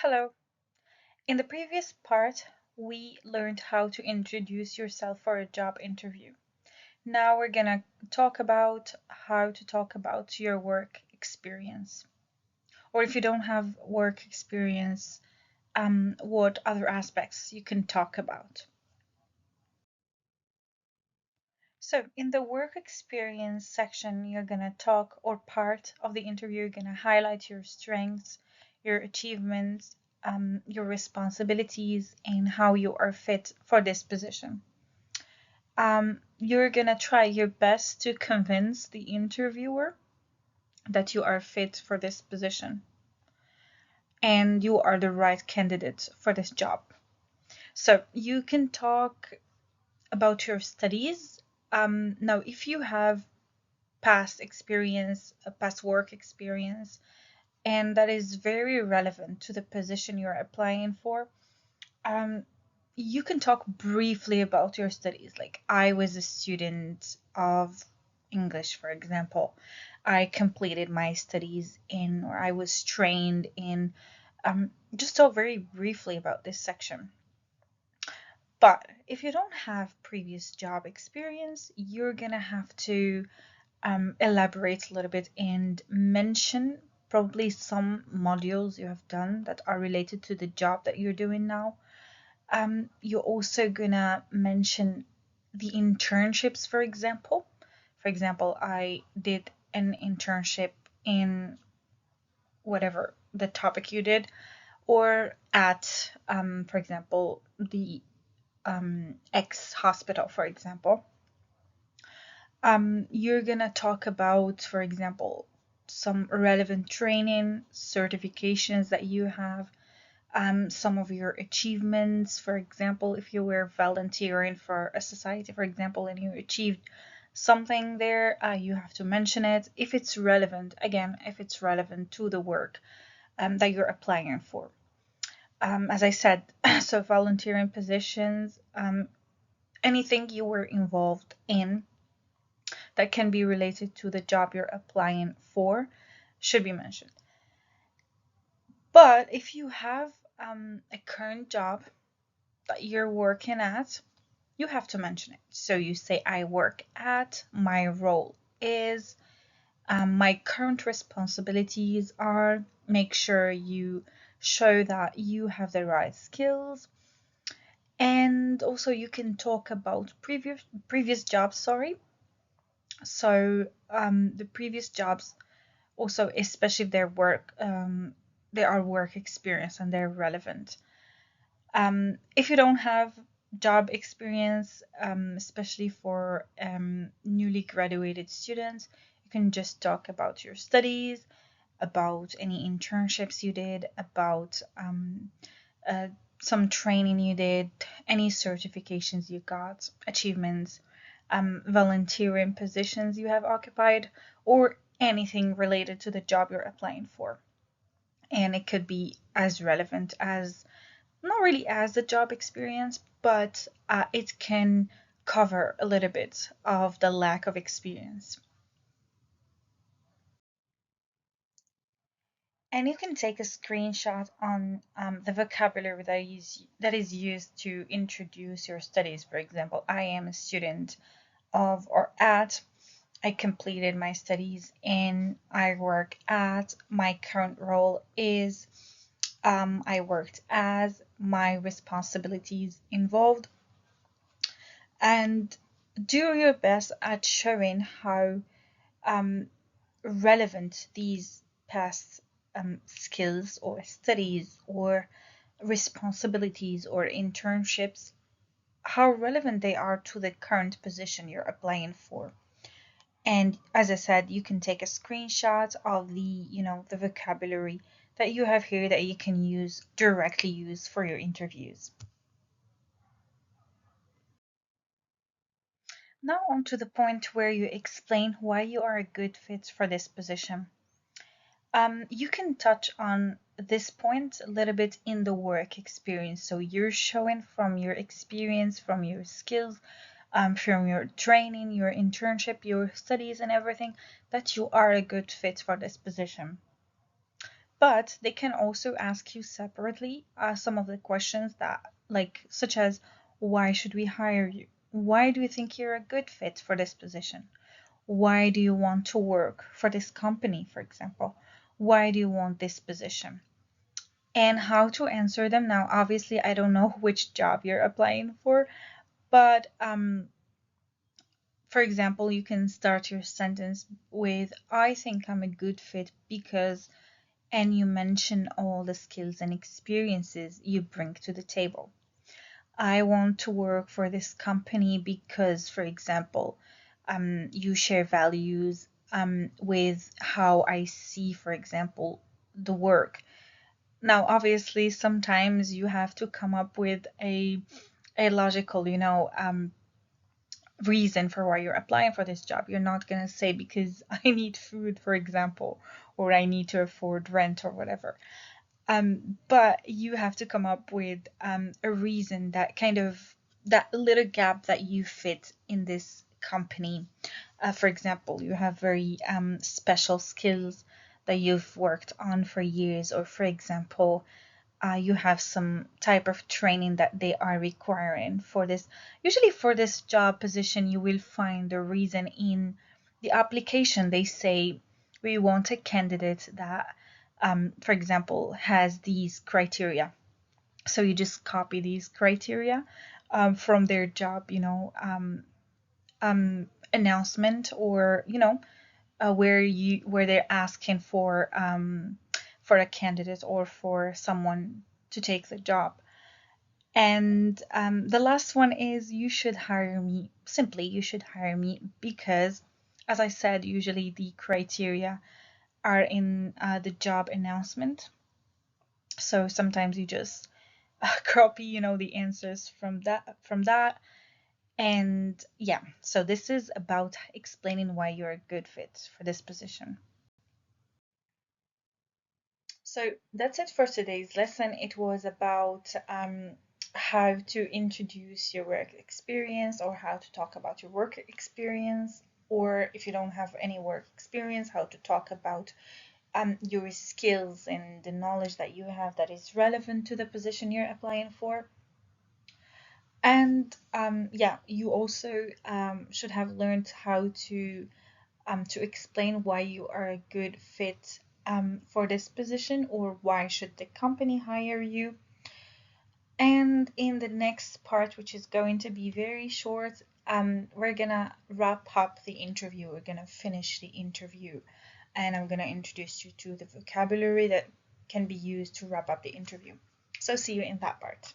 Hello. In the previous part, we learned how to introduce yourself for a job interview. Now we're gonna talk about how to talk about your work experience. Or if you don't have work experience, what other aspects you can talk about. So in the work experience section, you're gonna talk, or part of the interview, you're gonna highlight your strengths, your achievements, your responsibilities, and how you are fit for this position. You're gonna try your best to convince the interviewer that you are fit for this position and you are the right candidate for this job. So you can talk about your studies. Now, if you have past experience, a past work experience, and that is very relevant to the position you're applying for, um, you can talk briefly about your studies. Like, I was a student of English, for example. I completed my studies in, or I was trained in, just talk very briefly about this section. But if you don't have previous job experience, you're gonna have to elaborate a little bit and mention probably some modules you have done that are related to the job that you're doing now. You're also gonna mention the internships, for example. For example, I did an internship in whatever the topic you did, or at, for example, the X hospital, for example. You're gonna talk about, for example, some relevant training, certifications that you have, some of your achievements. For example, if you were volunteering for a society, for example, and you achieved something there, you have to mention it if it's relevant, again, if it's relevant to the work that you're applying for. As I said, so volunteering positions, anything you were involved in that can be related to the job you're applying for should be mentioned. But if you have a current job that you're working at, you have to mention it. So you say, I work at, my role is, my current responsibilities are, make sure you show that you have the right skills. And also you can talk about previous jobs, sorry. So the previous jobs also, especially if they are work experience and they're relevant. If you don't have job experience, especially for newly graduated students, you can just talk about your studies, about any internships you did, about uh, some training you did, any certifications you got, achievements, volunteering positions you have occupied, or anything related to the job you're applying for. And it could be as relevant as, not really as the job experience, but it can cover a little bit of the lack of experience. And you can take a screenshot on the vocabulary that is used to introduce your studies. For example, I am a student of or at, I completed my studies in, I work at, my current role is, I worked as, my responsibilities involved, and do your best at showing how um, relevant these past skills or studies or responsibilities or internships, how relevant they are to the current position you're applying for. And as I said, you can take a screenshot of the vocabulary that you have here that you can directly use for your interviews. Now on to the point where you explain why you are a good fit for this position. You can touch on this point a little bit in the work experience. So you're showing from your experience, from your skills, from your training, your internship, your studies, and everything that you are a good fit for this position. But they can also ask you separately some of the questions that, like, such as, why should we hire you? Why do you think you're a good fit for this position? Why do you want to work for this company, for example? Why do you want this position? And how to answer them. Now, obviously, I don't know which job you're applying for, but for example, you can start your sentence with, I think I'm a good fit because, and you mention all the skills and experiences you bring to the table. I want to work for this company because, for example, you share values with how I see, for example, the work. Now, obviously, sometimes you have to come up with a logical, reason for why you're applying for this job. You're not going to say because I need food, for example, or I need to afford rent or whatever. But you have to come up with a reason that kind of that little gap that you fit in this company. For example, you have very special skills that you've worked on for years, or for example, you have some type of training that they are requiring for this. Usually for this job position, you will find the reason in the application. They say, we want a candidate that, for example, has these criteria. So you just copy these criteria from their job, announcement, or, where they're asking for a candidate or for someone to take the job. And the last one is, you should hire me. Simply, you should hire me because, as I said, usually the criteria are in the job announcement. So sometimes you just copy, the answers from that. And yeah, so this is about explaining why you're a good fit for this position. So that's it for today's lesson. It was about how to introduce your work experience, or how to talk about your work experience, or if you don't have any work experience, how to talk about your skills and the knowledge that you have that is relevant to the position you're applying for. And yeah, you also should have learned how to explain why you are a good fit for this position, or why should the company hire you. And in the next part, which is going to be very short, we're gonna wrap up the interview. We're gonna finish the interview, and I'm gonna introduce you to the vocabulary that can be used to wrap up the interview. So see you in that part.